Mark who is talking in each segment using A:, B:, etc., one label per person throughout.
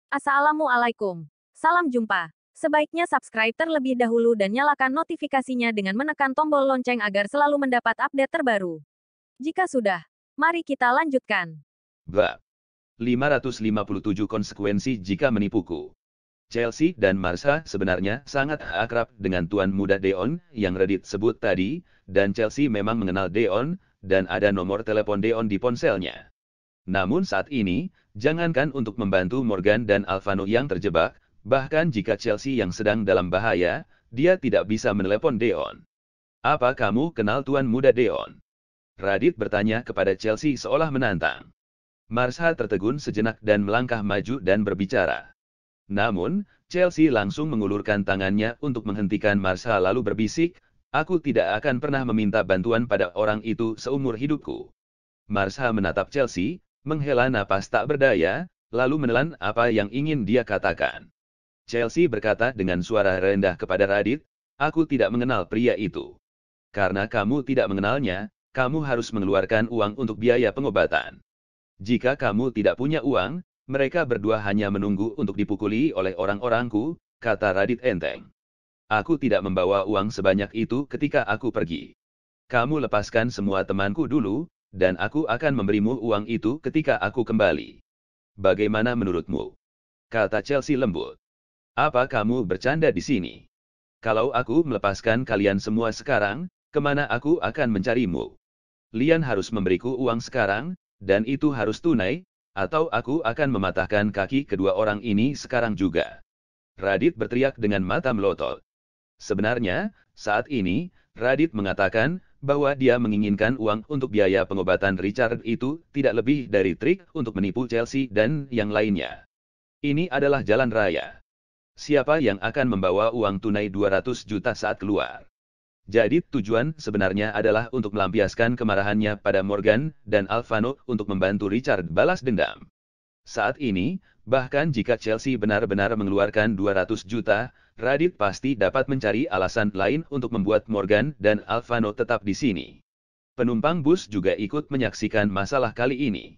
A: Assalamualaikum. Salam jumpa. Sebaiknya subscribe terlebih dahulu dan nyalakan notifikasinya dengan menekan tombol lonceng agar selalu mendapat update terbaru. Jika sudah, mari kita lanjutkan.
B: Bab 557 konsekuensi jika menipuku. Chelsea dan Marsha sebenarnya sangat akrab dengan tuan muda Deon yang Reddit sebut tadi, dan Chelsea memang mengenal Deon, dan ada nomor telepon Deon di ponselnya. Namun saat ini, jangankan untuk membantu Morgan dan Alvano yang terjebak, bahkan jika Chelsea yang sedang dalam bahaya, dia tidak bisa menelepon Deon. Apa kamu kenal tuan muda Deon? Radit bertanya kepada Chelsea seolah menantang. Marsha tertegun sejenak dan melangkah maju dan berbicara. Namun, Chelsea langsung mengulurkan tangannya untuk menghentikan Marsha lalu berbisik, "Aku tidak akan pernah meminta bantuan pada orang itu seumur hidupku." Marsha menatap Chelsea, menghela napas tak berdaya, lalu menelan apa yang ingin dia katakan. Chelsea berkata dengan suara rendah kepada Radit, "Aku tidak mengenal pria itu. Karena kamu tidak mengenalnya, kamu harus mengeluarkan uang untuk biaya pengobatan. Jika kamu tidak punya uang, mereka berdua hanya menunggu untuk dipukuli oleh orang-orangku," kata Radit enteng. "Aku tidak membawa uang sebanyak itu ketika aku pergi. Kamu lepaskan semua temanku dulu, dan aku akan memberimu uang itu ketika aku kembali. Bagaimana menurutmu?" kata Chelsea lembut. "Apa kamu bercanda di sini? Kalau aku melepaskan kalian semua sekarang, kemana aku akan mencarimu? Lian harus memberiku uang sekarang, dan itu harus tunai, atau aku akan mematahkan kaki kedua orang ini sekarang juga." Radit berteriak dengan mata melotot. Sebenarnya, saat ini, Radit mengatakan bahwa dia menginginkan uang untuk biaya pengobatan Richard itu tidak lebih dari trik untuk menipu Chelsea dan yang lainnya. Ini adalah jalan raya. Siapa yang akan membawa uang tunai 200 juta saat keluar? Jadi tujuan sebenarnya adalah untuk melampiaskan kemarahannya pada Morgan dan Alvano untuk membantu Richard balas dendam. Saat ini, bahkan jika Chelsea benar-benar mengeluarkan 200 juta, Radit pasti dapat mencari alasan lain untuk membuat Morgan dan Alvano tetap di sini. Penumpang bus juga ikut menyaksikan masalah kali ini.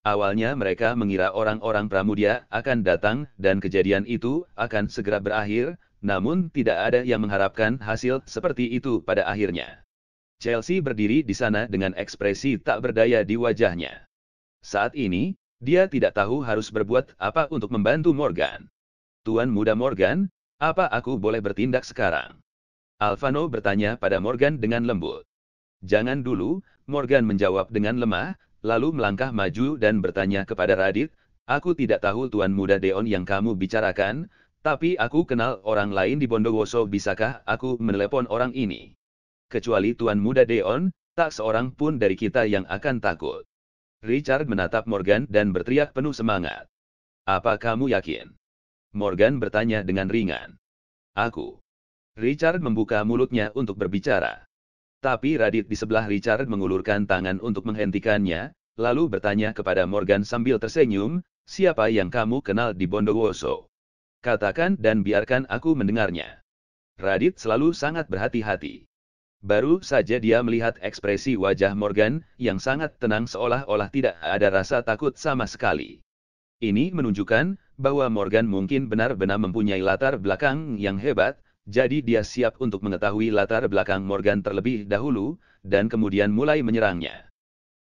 B: Awalnya mereka mengira orang-orang Pramudia akan datang dan kejadian itu akan segera berakhir, namun tidak ada yang mengharapkan hasil seperti itu pada akhirnya. Chelsea berdiri di sana dengan ekspresi tak berdaya di wajahnya. Saat ini, dia tidak tahu harus berbuat apa untuk membantu Morgan. "Tuan muda Morgan, apa aku boleh bertindak sekarang?" Alvano bertanya pada Morgan dengan lembut. "Jangan dulu," Morgan menjawab dengan lemah, lalu melangkah maju dan bertanya kepada Radit, "Aku tidak tahu tuan muda Deon yang kamu bicarakan, tapi aku kenal orang lain di Bondowoso. Bisakah aku menelepon orang ini? Kecuali tuan muda Deon, tak seorang pun dari kita yang akan takut." Richard menatap Morgan dan berteriak penuh semangat. "Apa kamu yakin?" Morgan bertanya dengan ringan. "Aku." Richard membuka mulutnya untuk berbicara. Tapi Radit di sebelah Richard mengulurkan tangan untuk menghentikannya, lalu bertanya kepada Morgan sambil tersenyum, "Siapa yang kamu kenal di Bondowoso? Katakan dan biarkan aku mendengarnya." Radit selalu sangat berhati-hati. Baru saja dia melihat ekspresi wajah Morgan yang sangat tenang seolah-olah tidak ada rasa takut sama sekali. Ini menunjukkan bahwa Morgan mungkin benar-benar mempunyai latar belakang yang hebat, jadi dia siap untuk mengetahui latar belakang Morgan terlebih dahulu, dan kemudian mulai menyerangnya.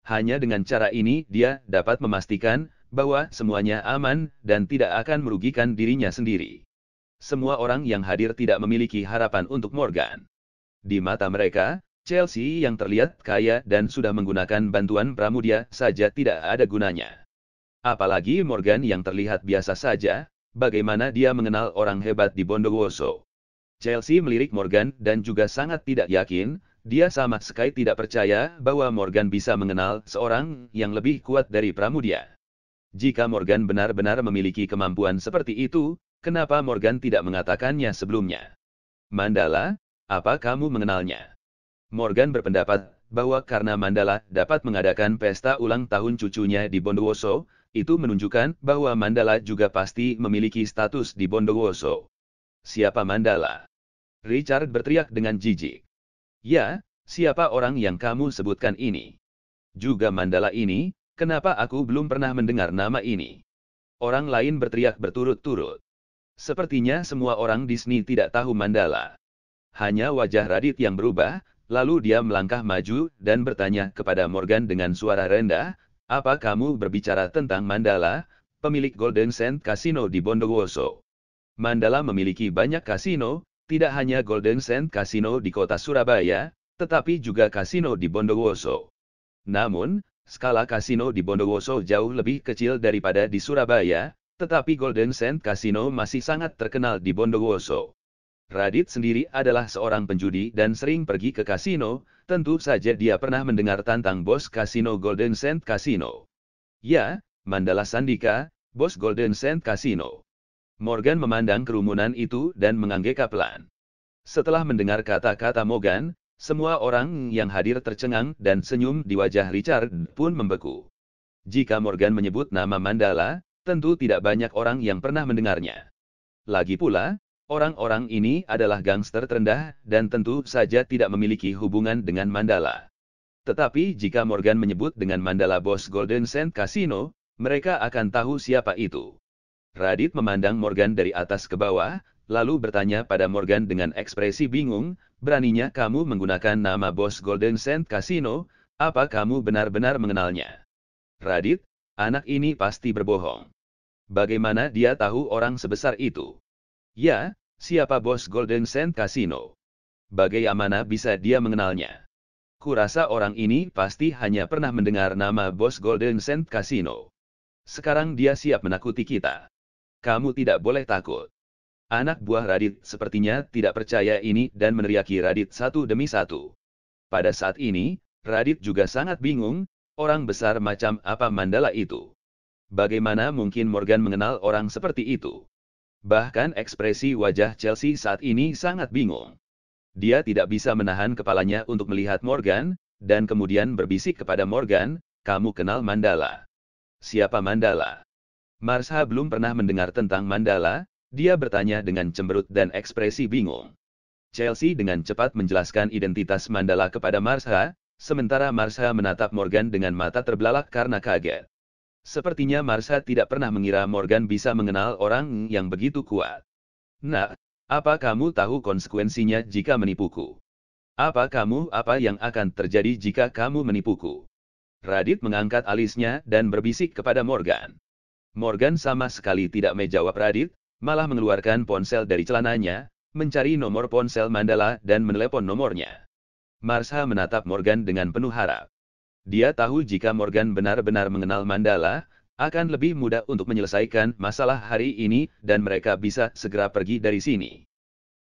B: Hanya dengan cara ini dia dapat memastikan bahwa semuanya aman dan tidak akan merugikan dirinya sendiri. Semua orang yang hadir tidak memiliki harapan untuk Morgan. Di mata mereka, Chelsea yang terlihat kaya dan sudah menggunakan bantuan Pramudia saja tidak ada gunanya. Apalagi Morgan yang terlihat biasa saja, bagaimana dia mengenal orang hebat di Bondowoso? Chelsea melirik Morgan dan juga sangat tidak yakin, dia sama sekali tidak percaya bahwa Morgan bisa mengenal seorang yang lebih kuat dari Pramudia. Jika Morgan benar-benar memiliki kemampuan seperti itu, kenapa Morgan tidak mengatakannya sebelumnya? "Mandala, apa kamu mengenalnya?" Morgan berpendapat bahwa karena Mandala dapat mengadakan pesta ulang tahun cucunya di Bondowoso, itu menunjukkan bahwa Mandala juga pasti memiliki status di Bondowoso. "Siapa Mandala?" Richard berteriak dengan jijik. "Ya, siapa orang yang kamu sebutkan ini? Juga Mandala ini, kenapa aku belum pernah mendengar nama ini?" Orang lain berteriak berturut-turut. Sepertinya semua orang di sini tidak tahu Mandala. Hanya wajah Radit yang berubah, lalu dia melangkah maju dan bertanya kepada Morgan dengan suara rendah, "Apa kamu berbicara tentang Mandala, pemilik Golden Sand Casino di Bondowoso?" Mandala memiliki banyak kasino, tidak hanya Golden Sand Casino di kota Surabaya, tetapi juga kasino di Bondowoso. Namun, skala kasino di Bondowoso jauh lebih kecil daripada di Surabaya, tetapi Golden Sand Casino masih sangat terkenal di Bondowoso. Radit sendiri adalah seorang penjudi dan sering pergi ke kasino, tentu saja dia pernah mendengar tentang bos kasino Golden Sand Casino. Ya, Mandala Sandika, bos Golden Sand Casino. Morgan memandang kerumunan itu dan mengangguk pelan. Setelah mendengar kata-kata Morgan, semua orang yang hadir tercengang dan senyum di wajah Richard pun membeku. Jika Morgan menyebut nama Mandala, tentu tidak banyak orang yang pernah mendengarnya. Lagi pula, orang-orang ini adalah gangster terendah dan tentu saja tidak memiliki hubungan dengan Mandala. Tetapi jika Morgan menyebut dengan Mandala bos Golden Sand Casino, mereka akan tahu siapa itu. Radit memandang Morgan dari atas ke bawah, lalu bertanya pada Morgan dengan ekspresi bingung, "Beraninya kamu menggunakan nama bos Golden Sand Casino, apa kamu benar-benar mengenalnya?" Radit, anak ini pasti berbohong. Bagaimana dia tahu orang sebesar itu? Ya, siapa bos Golden Sand Casino? Bagaimana bisa dia mengenalnya? Kurasa orang ini pasti hanya pernah mendengar nama bos Golden Sand Casino. Sekarang dia siap menakuti kita. Kamu tidak boleh takut. Anak buah Radit sepertinya tidak percaya ini dan meneriaki Radit satu demi satu. Pada saat ini, Radit juga sangat bingung, orang besar macam apa Mandala itu. Bagaimana mungkin Morgan mengenal orang seperti itu? Bahkan ekspresi wajah Chelsea saat ini sangat bingung. Dia tidak bisa menahan kepalanya untuk melihat Morgan, dan kemudian berbisik kepada Morgan, "Kamu kenal Mandala?" "Siapa Mandala?" Marsha belum pernah mendengar tentang Mandala, dia bertanya dengan cemberut dan ekspresi bingung. Chelsea dengan cepat menjelaskan identitas Mandala kepada Marsha, sementara Marsha menatap Morgan dengan mata terbelalak karena kaget. Sepertinya Marsha tidak pernah mengira Morgan bisa mengenal orang yang begitu kuat. "Nah, apa kamu tahu konsekuensinya jika menipuku? Apa yang akan terjadi jika kamu menipuku?" Radit mengangkat alisnya dan berbisik kepada Morgan. Morgan sama sekali tidak menjawab Radit, malah mengeluarkan ponsel dari celananya, mencari nomor ponsel Mandala dan menelepon nomornya. Marsha menatap Morgan dengan penuh harap. Dia tahu jika Morgan benar-benar mengenal Mandala, akan lebih mudah untuk menyelesaikan masalah hari ini dan mereka bisa segera pergi dari sini.